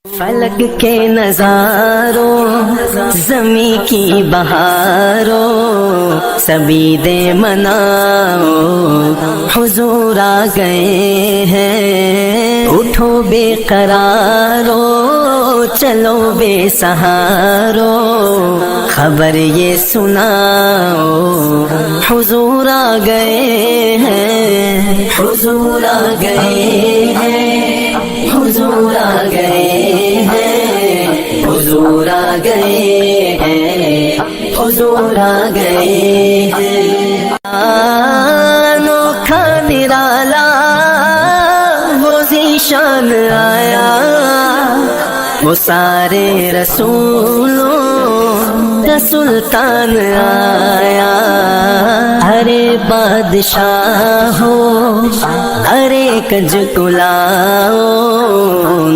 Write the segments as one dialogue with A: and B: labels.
A: فلک کے نظاروں زمیں کی بہاروں سبھی دے مناؤ حضور آ گئے ہیں اٹھو بے قرارو چلو بے سہارو خبر یہ سناؤ حضور آ گئے ہیں حضور آ گئے ہیں حضور آ گئے ہیں حضور آ گئے ہیں حضور آ گئے ہیں انوکھا نرالا وہ ذیشان آیا وہ سارے رسولوں کا سلطان آیا ارے بادشاہ ہو ارے کج کلاؤ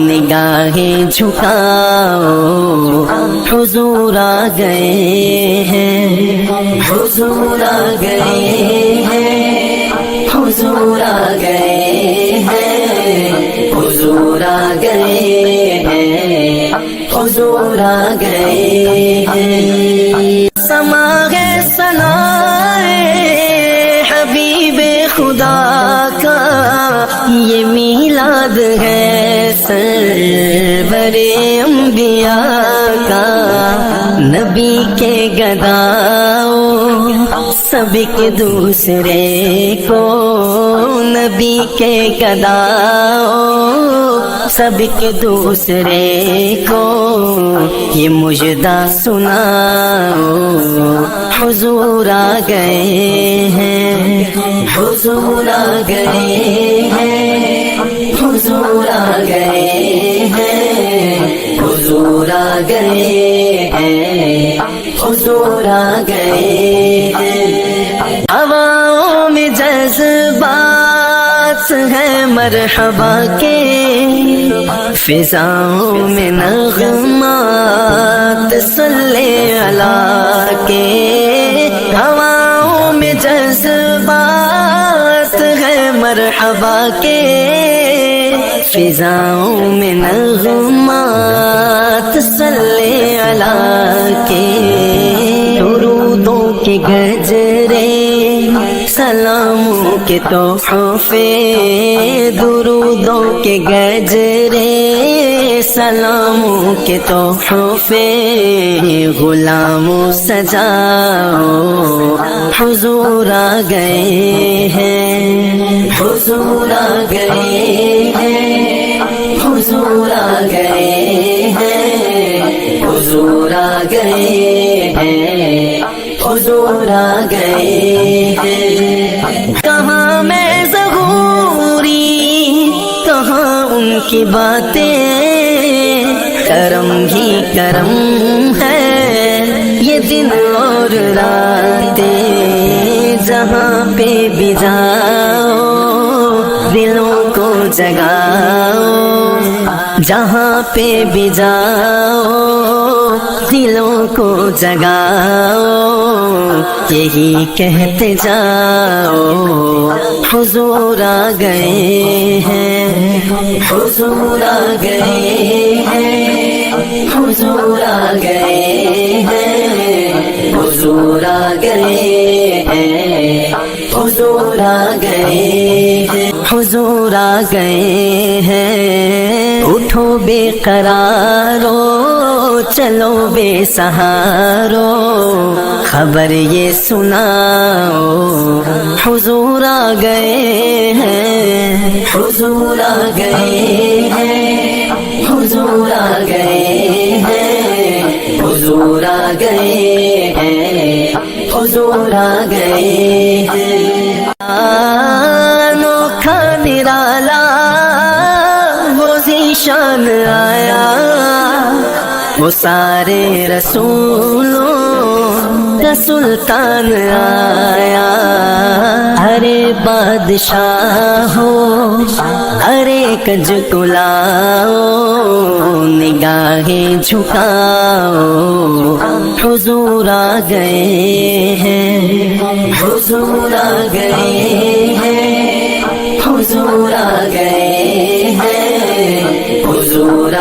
A: نگاہیں جھکاؤ حضور آ گئے ہیں حضور آ گئے ہیں حضور آ گئے ہیں حضور آ گئے ہیں حضور آ گئے ہیں سما ہے ثنائے حبیب خدا کا یہ میلاد ہے سرور انبیاء کا نبی کے گداؤ سب کے دوسرے کو نبی کے گداؤ سب کے دوسرے کو یہ مجدہ سناؤ حضور آ گئے ہیں حضور آ گئے ہیں حضور آ گئے ہیں حضور آ گئے ہیں حضور آ گئے ہیں ہواؤں میں جذبات ہیں مرحبا کے فضاؤں میں نغمات صلی اللہ کے ہواؤں میں جذبات ہیں مرحبا کے فضاؤں میں نغمات صلی اللہ کے درودوں کے گجرے سلاموں کے تحفے درودوں کے گجرے سلاموں کے تحفے غلاموں سجاؤ حضور آ گئے ہیں حضور آ گئے ہیں حضور آ گئے ہیں حضور آ گئے ہیں حضور آ گئے ہیں کہاں میں ظہوری کہاں ان کی باتیں کرم ہی کرم ہے یہ دن اور راتیں جہاں پہ بھی جاؤ دلوں کو جگاؤ جہاں پہ بھی جاؤ دلوں کو جگاؤ یہی کہتے جاؤ حضور آ گئے ہیں حضور آ گئے ہیں حضور آ گئے ہیں حضور آ گئے ہیں حضور آ گئے ہیں حضور آ گئے ہیں اٹھو بے قرارو چلو بے سہارو خبر یہ سناؤ حضور آ گئے ہیں حضور آ گئے ہیں حضور آ گئے ہیں حضور آ گئے ہیں حضور آ گئے ہیں انوکھا نرالا وہ ذیشان آیا وہ سارے رسولوں کا سلطان آیا ارے بادشاہ ہو ارے کج کلاؤ نگاہیں جھکاؤ حضور آ گئے ہیں حضور آ گئے ہیں حضور آ گئے ہیں حضور آ